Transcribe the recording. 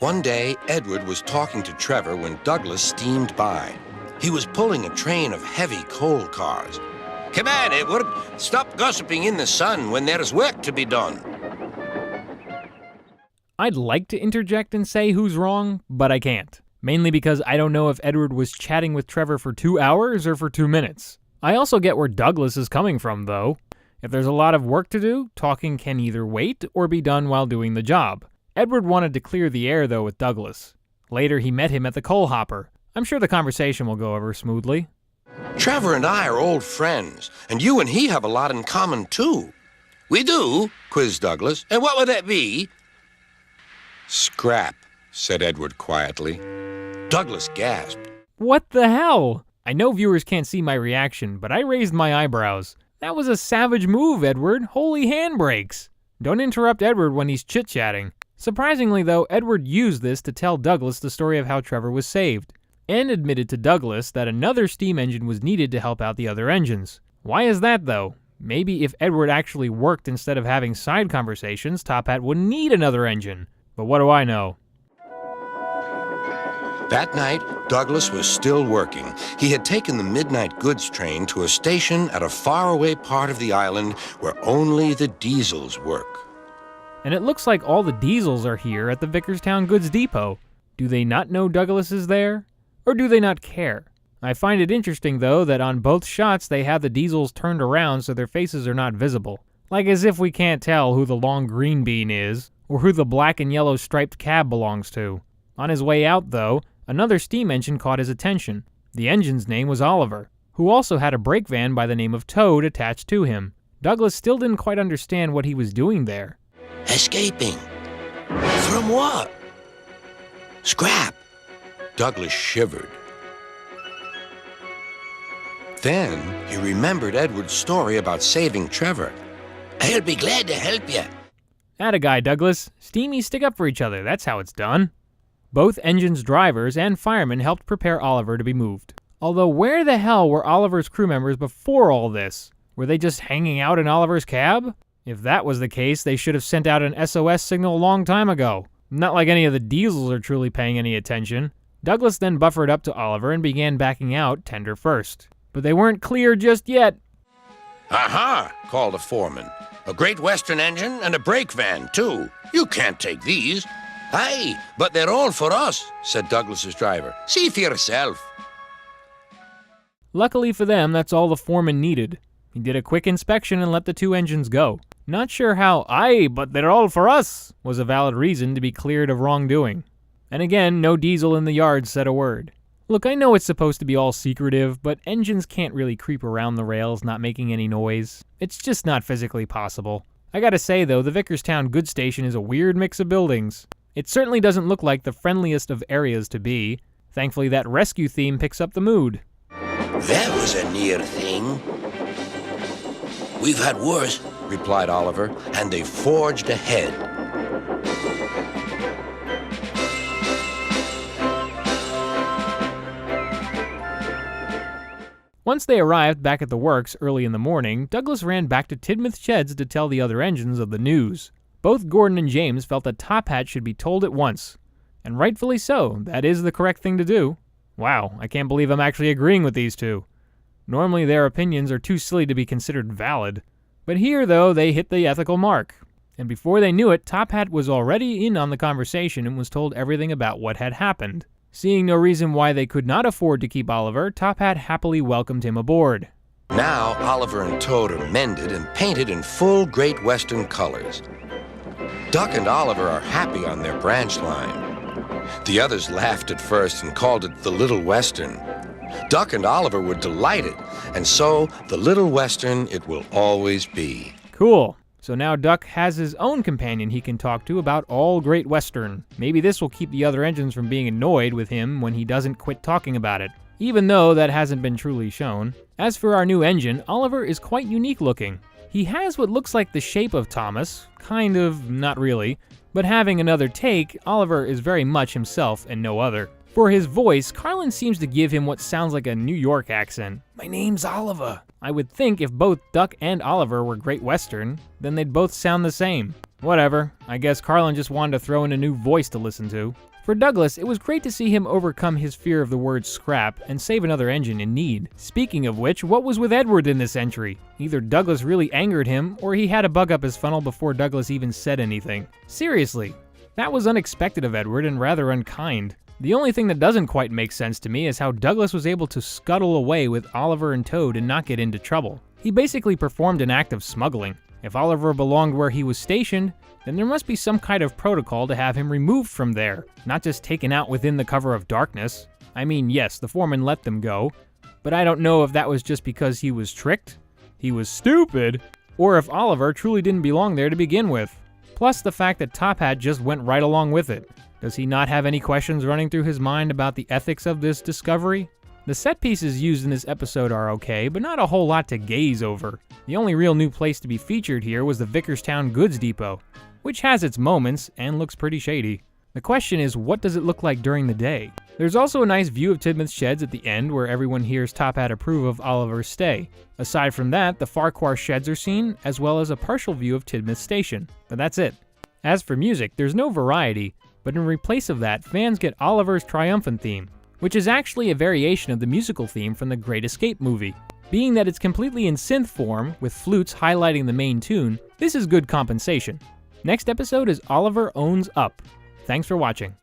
One day, Edward was talking to Trevor when Douglas steamed by. He was pulling a train of heavy coal cars. "Come on, Edward. Stop gossiping in the sun when there is work to be done." I'd like to interject and say who's wrong, but I can't. Mainly because I don't know if Edward was chatting with Trevor for 2 hours or for 2 minutes. I also get where Douglas is coming from, though. If there's a lot of work to do, talking can either wait or be done while doing the job. Edward wanted to clear the air, though, with Douglas. Later, he met him at the coal hopper. I'm sure the conversation will go over smoothly. "Trevor and I are old friends, and you and he have a lot in common, too." "We do?" quizzed Douglas. "And what would that be?" "Scrap," said Edward quietly. Douglas gasped. What the hell? I know viewers can't see my reaction, but I raised my eyebrows. That was a savage move, Edward. Holy handbrakes. Don't interrupt Edward when he's chit-chatting. Surprisingly, though, Edward used this to tell Douglas the story of how Trevor was saved, and admitted to Douglas that another steam engine was needed to help out the other engines. Why is that, though? Maybe if Edward actually worked instead of having side conversations, Top Hat wouldn't need another engine. But what do I know? That night, Douglas was still working. He had taken the midnight goods train to a station at a faraway part of the island where only the diesels work. And it looks like all the diesels are here at the Vickerstown Goods Depot. Do they not know Douglas is there? Or do they not care? I find it interesting, though, that on both shots they have the diesels turned around so their faces are not visible. Like as if we can't tell who the long green bean is, or who the black and yellow striped cab belongs to. On his way out, though, another steam engine caught his attention. The engine's name was Oliver, who also had a brake van by the name of Toad attached to him. Douglas still didn't quite understand what he was doing there. "Escaping? From what?" "Scrap." Douglas shivered. Then he remembered Edward's story about saving Trevor. "I'll be glad to help you." Atta guy, Douglas. Steamies stick up for each other, that's how it's done. Both engines' drivers and firemen helped prepare Oliver to be moved. Although where the hell were Oliver's crew members before all this? Were they just hanging out in Oliver's cab? If that was the case, they should have sent out an SOS signal a long time ago. Not like any of the diesels are truly paying any attention. Douglas then buffered up to Oliver and began backing out tender first. But they weren't clear just yet. "Aha!" called a foreman. "A Great Western engine and a brake van, too. You can't take these." "Aye, but they're all for us," said Douglas's driver. "See for yourself." Luckily for them, that's all the foreman needed. He did a quick inspection and let the two engines go. Not sure how "aye, but they're all for us" was a valid reason to be cleared of wrongdoing. And again, no diesel in the yard said a word. Look, I know it's supposed to be all secretive, but engines can't really creep around the rails not making any noise. It's just not physically possible. I gotta say though, the Vickerstown Goods Station is a weird mix of buildings. It certainly doesn't look like the friendliest of areas to be. Thankfully, that rescue theme picks up the mood. "That was a near thing." "We've had worse," replied Oliver, and they forged ahead. Once they arrived back at the works early in the morning, Douglas ran back to Tidmouth Sheds to tell the other engines of the news. Both Gordon and James felt that Top Hat should be told at once. And rightfully so, that is the correct thing to do. Wow, I can't believe I'm actually agreeing with these two. Normally their opinions are too silly to be considered valid. But here, though, they hit the ethical mark. And before they knew it, Top Hat was already in on the conversation and was told everything about what had happened. Seeing no reason why they could not afford to keep Oliver, Top Hat happily welcomed him aboard. Now Oliver and Toad are mended and painted in full Great Western colors. Duck and Oliver are happy on their branch line. The others laughed at first and called it the Little Western. Duck and Oliver were delighted, and so the Little Western it will always be. Cool. So now Duck has his own companion he can talk to about all Great Western. Maybe this will keep the other engines from being annoyed with him when he doesn't quit talking about it, even though that hasn't been truly shown. As for our new engine, Oliver is quite unique looking. He has what looks like the shape of Thomas, kind of, not really, but having another take, Oliver is very much himself and no other. For his voice, Carlin seems to give him what sounds like a New York accent. "My name's Oliver." I would think if both Duck and Oliver were Great Western, then they'd both sound the same. Whatever, I guess Carlin just wanted to throw in a new voice to listen to. For Douglas, it was great to see him overcome his fear of the word scrap and save another engine in need. Speaking of which, what was with Edward in this entry? Either Douglas really angered him, or he had a bug up his funnel before Douglas even said anything. Seriously, that was unexpected of Edward and rather unkind. The only thing that doesn't quite make sense to me is how Douglas was able to scuttle away with Oliver and Toad and not get into trouble. He basically performed an act of smuggling. If Oliver belonged where he was stationed, then there must be some kind of protocol to have him removed from there, not just taken out within the cover of darkness. I mean, yes, the foreman let them go, but I don't know if that was just because he was tricked, he was stupid, or if Oliver truly didn't belong there to begin with. Plus the fact that Top Hat just went right along with it. Does he not have any questions running through his mind about the ethics of this discovery? The set pieces used in this episode are okay, but not a whole lot to gaze over. The only real new place to be featured here was the Vickerstown Goods Depot, which has its moments and looks pretty shady. The question is, what does it look like during the day? There's also a nice view of Tidmouth Sheds at the end where everyone hears Top Hat approve of Oliver's stay. Aside from that, the Farquhar sheds are seen, as well as a partial view of Tidmouth Station. But that's it. As for music, there's no variety, but in replace of that, fans get Oliver's triumphant theme, which is actually a variation of the musical theme from the Great Escape movie. Being that it's completely in synth form, with flutes highlighting the main tune, this is good compensation. Next episode is Oliver Owns Up. Thanks for watching.